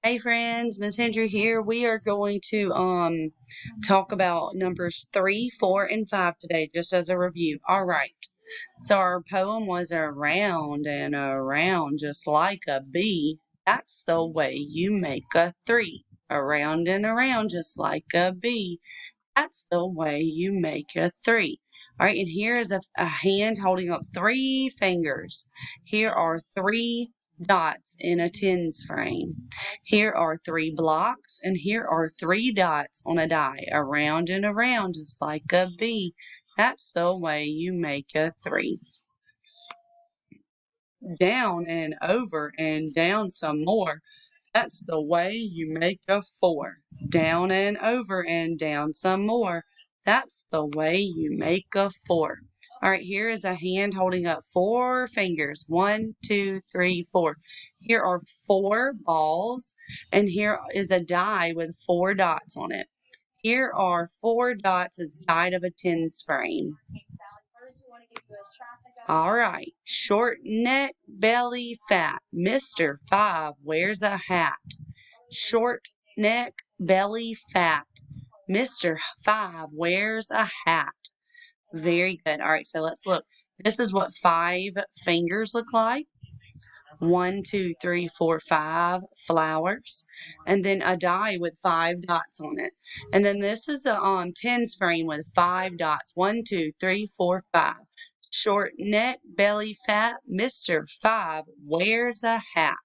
Hey friends, Miss Hendry here. We are going to talk about numbers 3, 4, and 5 today, just as a review. All right. So our poem was around and around just like a bee. That's the way you make a 3. Around and around just like a bee. That's the way you make a 3. All right, and here is a hand holding up 3 fingers. Here are 3 dots in a tens frame. Here are 3 blocks, and here are 3 dots on a die, around and around, just like a bee. That's the way you make a 3. Down and over and down some more. That's the way you make a 4. Down and over and down some more. That's the way you make a 4. All right, here is a hand holding up 4 fingers. 1, 2, 3, 4. Here are 4 balls, and here is a die with 4 dots on it. Here are 4 dots inside of a tens frame. All right. Short neck, belly fat. Mr. 5 wears a hat. Short neck, belly fat. Mr. 5 wears a hat. Very good. All right, so let's look. This is what 5 fingers look like. 1, 2, 3, 4, 5 flowers, and then a die with 5 dots on it. And then this is a tens frame with 5 dots. 1, 2, 3, 4, 5. Short neck, belly fat. Mr. 5 wears a hat.